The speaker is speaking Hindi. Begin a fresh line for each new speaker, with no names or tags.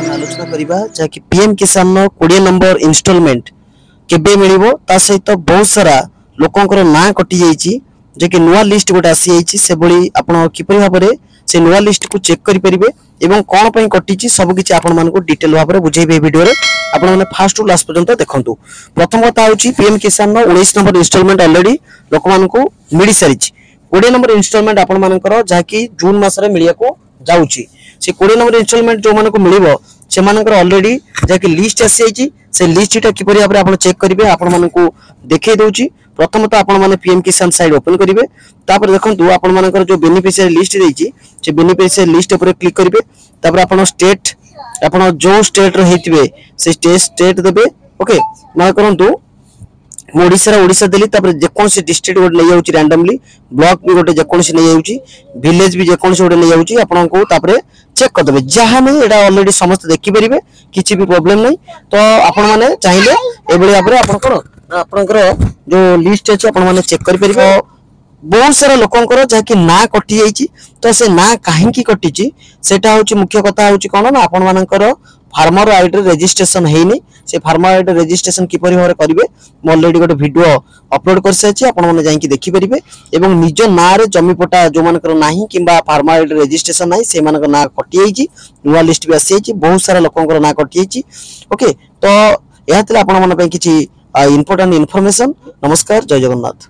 आलोचना करिबा जाकि पीएम किसान नो 20 नंबर इंस्टॉलमेंट केबे मिलिबो ता सहित बहुत सारा लोकंकर ना कटि जाईची जे कि नुवा लिस्ट गोटे आसी जाईची से बळी आपण किपरि भाबरे से नुवा लिस्ट को चेक करि परिबे एवं कोन पई कटिची सब किछि आपण मान को डिटेल भाबरे बुझेबे वीडियो रे आपण माने फास्ट टू लास्ट पर्यंत देखंतु। प्रथम कथा होची पीएम किसान नो 19 नंबर इंस्टॉलमेंट ऑलरेडी लोक मान को मिली सारिची। 20 नंबर इंस्टॉलमेंट आपण मानकर जाकी जून मास रे मिलिया को जाउची से 20 नंबर इंस्टॉलमेंट जो मान को मिलिबो से मानकर ऑलरेडी जाकी लिस्ट आसी जाईची से लिस्ट टा किपरि भाबरे आपण चेक करिवे आपण मान को देखै दोची। प्रथम तो आपण माने पीएम किसान साइड ओपन करिवे तापर देखंतु आपण मानकर जो बेनिफिशियरी लिस्ट देइची से बेनिफिशियरी लिस्ट ऊपर क्लिक करिवे तापर आपण स्टेट आपण जो स्टेट रे हेतिबे से स्टेट देबे ओके मान करंतु ओडिशा देली तापर जे कोन से डिस्ट्रिक्ट गोटे नै जाउची रैंडमली ब्लॉक भी गोटे जे कोन से नै जाउची विलेज भी जे कोन से गोटे नै जाउची आपण को तापर चेक कर देबे जहां नै एडा ऑलरेडी समस्त देखि परिबे किछि भी प्रॉब्लम नै तो आपण माने चाहिले एबळे आपरे आपण कोन आपनकर जो लिस्ट अछि आपण माने चेक करि परिबो। बहुत सारा लोकंकर जाकि ना कटि जाईची तो से ना काहे की कटिची सेटा होची मुख्य कथा होची कोन ना आपण मानकर फार्मर आईडी रजिस्ट्रेशन हेनी से फार्मर आईडी रजिस्ट्रेशन किपरि भाबरे करिवे म ऑलरेडी गोटे वीडियो अपलोड कर साची आपण माने जाई कि देखि परिबे एवं निज ना रे जमी पटा जो मानकर नाही किबा फार्मर आईडी रजिस्ट्रेशन नाही से मानकर ना कटि जाईची नुवा लिस्ट भी आसी जाईची बहुत सारा लोकंकर ना कटि जाईची ओके तो एहातले आपण माने पई किछि इंपोर्टेंट इन्फॉर्मेशन। नमस्कार, जय जगन्नाथ।